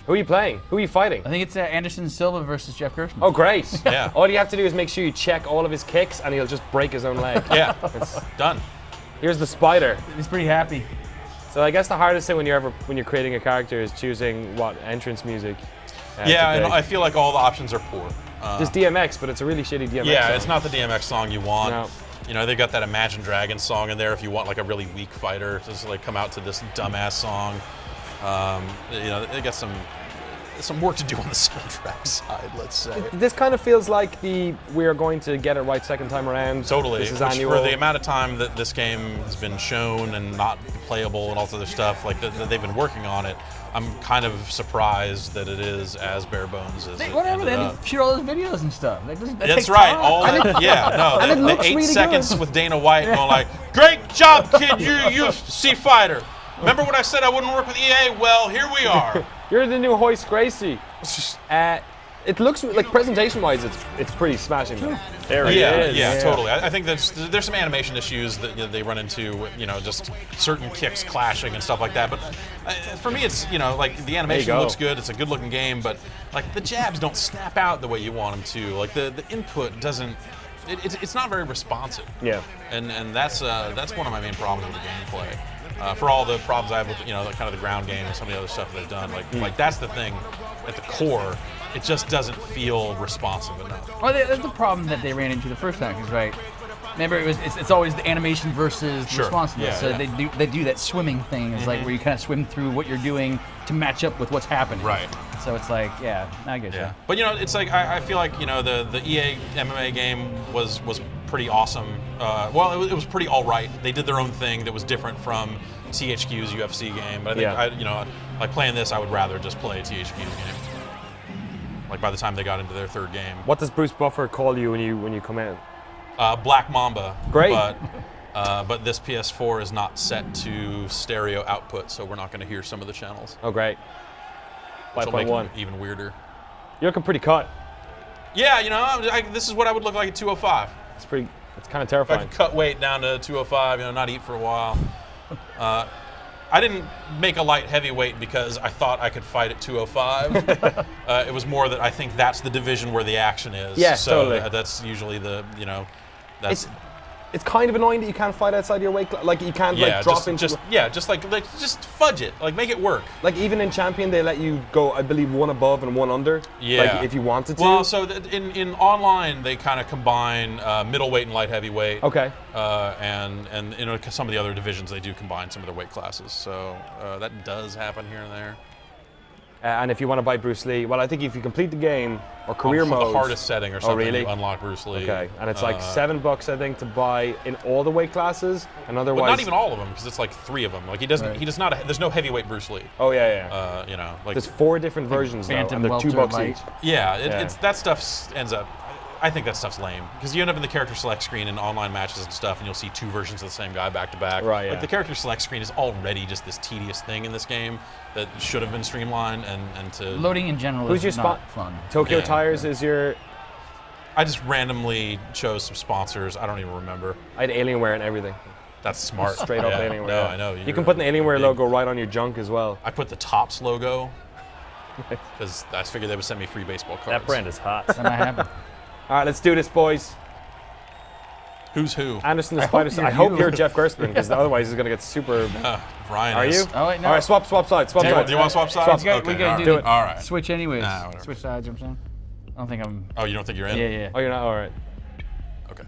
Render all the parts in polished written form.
Who are you playing? Who are you fighting? I think it's Anderson Silva versus Jeff Gerstmann. Oh, great. Yeah. All you have to do is make sure you check all of his kicks, and he'll just break his own leg. Yeah, done. Here's the spider. He's pretty happy. So I guess the hardest thing when you're creating a character is choosing what entrance music. Yeah, and I feel like all the options are poor. Just DMX, but it's a really shitty DMX Yeah, song. it's not the DMX song you want. No. You know, they've got that Imagine Dragons song in there if you want like a really weak fighter to just like come out to this dumbass song. You know, they got some work to do on the soundtrack side, let's say. This kind of feels like we are going to get it right second time around. Totally. This is Which annual. for the amount of time that this game has been shown and not playable and all this other stuff, like that they've been working on it, I'm kind of surprised that it is as bare bones as Whatever, it they ended had up. to shoot all those videos and stuff. That That's takes right. time. All that, yeah, no, And it the looks 8 really seconds good. with Dana White going like, "Great job, kid, you're a UFC fighter. Remember when I said I wouldn't work with EA? Well, here we are." You're the new Hoist Gracie. It looks like presentation-wise, it's pretty smashing. Though. There he Yeah, is. yeah, totally. I think there's some animation issues that they run into, you know, just certain kicks clashing and stuff like that. But for me, it's, you know, like the animation go. looks good. It's a good-looking game, but like the jabs don't snap out the way you want them to. Like the input doesn't. It's not very responsive. Yeah. And that's one of my main problems with the gameplay. For all the problems I have with, you know, kind of the ground game and some of the other stuff they've done, like that's the thing at the core. It just doesn't feel responsive enough. Well, that's the problem that they ran into the first time, because right. Remember, it's always the animation versus the Sure. responsiveness. Yeah, so yeah. they do that swimming thing. It's like where you kind of swim through what you're doing to match up with what's happening. Right. So it's like, yeah, I get Yeah. you. But you know, it's like I feel like, you know, the EA MMA game was pretty awesome. Well, it was pretty all right. They did their own thing that was different from THQ's UFC game. But I think you know, like playing this, I would rather just play THQ's game. Like by the time they got into their third game. What does Bruce Buffer call you when you come in? Black Mamba. Great. But this PS4 is not set to stereo output, so we're not going to hear some of the channels. Oh, great. Which will make 5.1. it even weirder. You're looking pretty cut. Yeah, you know, this is what I would look like at 205. It's kind of If I terrifying. could cut weight down to 205, you know, not eat for a while. I didn't make a light heavyweight because I thought I could fight at 205. It was more that I think that's the division where the action is. Yeah, so totally. That's usually the, you know, that's It's kind of annoying that you can't fight outside your weight class. Like you can't like drop into. just fudge it, like make it work. Like even in Champion, they let you go, I believe, one above and one under. Yeah. Like if you wanted to. Well, so in online they kind of combine middleweight and light heavyweight. Okay. And in some of the other divisions they do combine some of their weight classes. So that does happen here and there. And if you want to buy Bruce Lee, well, I think if you complete the game or career mode, the hardest setting or something, really? you unlock Bruce Lee. Okay, and it's like $7, I think, to buy in all the weight classes, and otherwise. But not even all of them, because it's like 3 of them. Like he doesn't. Right. He does not. There's no heavyweight Bruce Lee. Oh yeah. You know, like There's 4 different versions though, Phantom, and they're welter, $2 light. each. yeah, Yeah. it's that stuff ends up. I think that stuff's lame because you end up in the character select screen in online matches and stuff, and you'll see 2 versions of the same guy back to back. Right, yeah. Like the character select screen is already just this tedious thing in this game that should have been streamlined and to. Loading in general Who's is your not spot? fun. Tokyo Yeah. Tires is your. I just randomly chose some sponsors. I don't even remember. I had Alienware and everything. That's smart. Straight up Yeah. Alienware. No, yeah. I know. You can put an Alienware logo right on your junk as well. I put the Topps logo because I figured they would send me free baseball cards. That brand is hot. That might happen. All right, let's do this, boys. Who's who? Anderson the Spider. I hope you're Jeff Gerstmann, because otherwise he's gonna get super. Ryan. Are is. you? Oh wait, no. All right, swap sides. Swap Do sides. you want to swap sides? We Okay, gotta all do right. it. All right. Switch anyways. Nah, whatever. Switch sides. You know what I'm saying? I don't think I'm. Oh, you don't think you're in? Yeah. Oh, you're not. All right. Okay.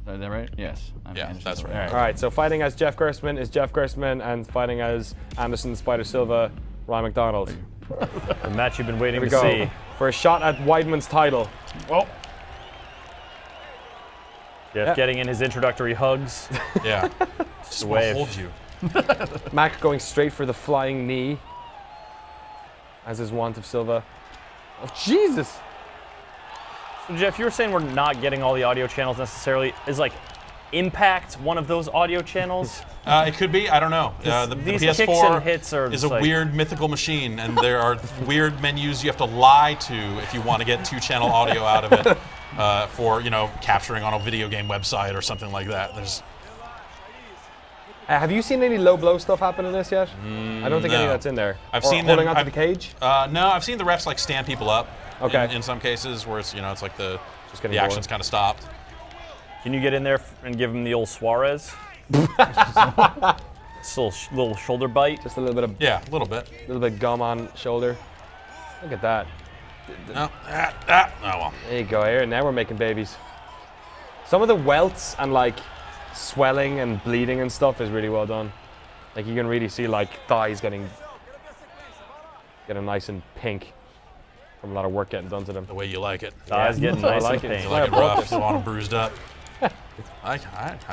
Is that right? Yes. I'm Yeah, Anderson that's Silva. right. All right. So fighting as Jeff Gerstmann is Jeff Gerstmann, and fighting as Anderson the Spider Silva, Ryan McDonald. The match you've been waiting Here we to go see. for a shot at Weidman's title. Well, Jeff Yeah. getting in his introductory hugs. Yeah. Just want wave. to hold you. Mac going straight for the flying knee, as is want of Silva. Oh Jesus! So Jeff, you were saying we're not getting all the audio channels necessarily. Is like Impact one of those audio channels? It could be. I don't know. The These PS4 kicks and hits are is just a like- weird mythical machine, and there are weird menus you have to lie to if you want to get 2-channel audio out of it for capturing on a video game website or something like that. There's Have you seen any low blow stuff happen in this yet? I don't think any of no. that's in there. I've Or seen holding them. onto the cage. No, I've seen the refs like stand people up. Okay. In some cases where it's it's like the getting action's bored. kind of stopped. Can you get in there and give him the old Suarez? Still little shoulder bite. Just a little bit of Yeah, a little bit. gum on shoulder. Look at that. No. Oh well. There you go. Here now we're making babies. Some of the welts and like swelling and bleeding and stuff is really well done. Like you can really see like thighs getting nice and pink from a lot of work getting done to them. The way you like it. Thighs getting I nice like and it. pink. You like it I brought rough. this. You want them bruised up. I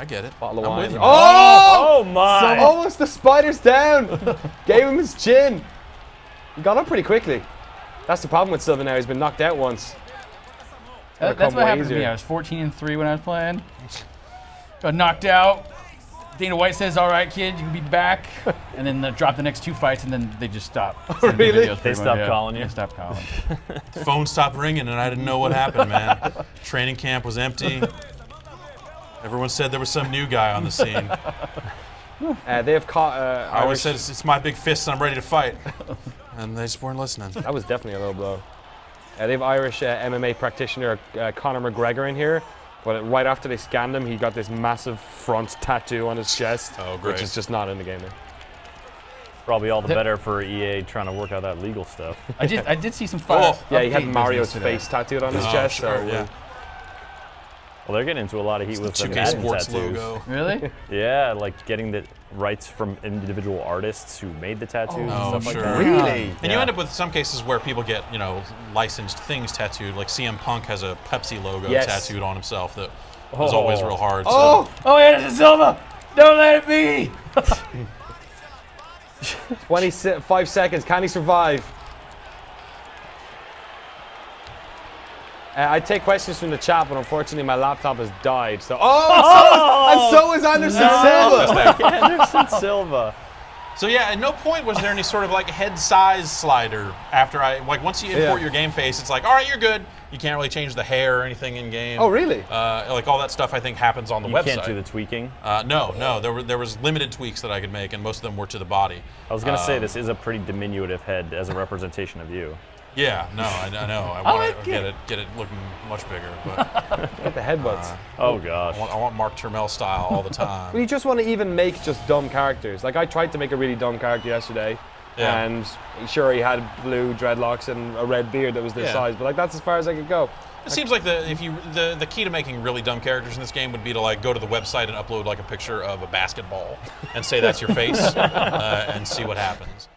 get it. Bottle of I'm wine. with you. Oh! Oh my! Almost the spider's down. Gave him his chin. He got up pretty quickly. That's the problem with Silva now. He's been knocked out once. That's come what way happened to me. easier. I was 14-3 when I was playing. Got knocked out. Dana White says, "All right, kid, you can be back." And then dropped the next 2 fights, and then they just stopped. Sending me Really? videos They pretty much, stopped calling you? They stopped calling. Phone stopped ringing and I didn't know what happened, man. Training camp was empty. Everyone said there was some new guy on the scene. They have caught I always Irish. said it's my big fist and I'm ready to fight. And they just weren't listening. That was definitely a low blow. They have Irish MMA practitioner Conor McGregor in here, but right after they scanned him, he got this massive front tattoo on his chest, Oh, great. which is just not in the game now. Probably all the better for EA trying to work out that legal stuff. I did see some fire. Oh, Yeah, he had update Mario's business today. face tattooed on his Oh, chest. sure, So yeah. Well, they're getting into a lot of heat with them 2K Madden Sports tattoos. logo. Really? Yeah, like getting the rights from individual artists who made the tattoos and Oh, stuff sure. like that. Really? And you end up with some cases where people get, licensed things tattooed. Like CM Punk has a Pepsi logo Yes. tattooed on himself that was always real hard. Oh! Oh, yeah, this is Silva. Don't let it be. 25 seconds. Can he survive? I take questions from the chat, but unfortunately my laptop has died. So, and so is Anderson Silva. Anderson Silva. So yeah, at no point was there any sort of like head size slider after once you import Yeah. your game face, it's like, all right, you're good. You can't really change the hair or anything in game. Oh, really? Like all that stuff I think happens on the You website. can't do the tweaking. No, there was limited tweaks that I could make, and most of them were to the body. I was going to say this is a pretty diminutive head as a representation of you. Yeah, no, I know. I want to get it looking much bigger, but Get the headbutts. Oh gosh. I want Mark Turmel style all the Well, time. you just want to even make just dumb characters. Like I tried to make a really dumb character yesterday, Yeah. and sure he had blue dreadlocks and a red beard that was this Yeah. size, but like that's as far as I could go. It seems like the key to making really dumb characters in this game would be to like go to the website and upload like a picture of a basketball and say that's your face and see what happens.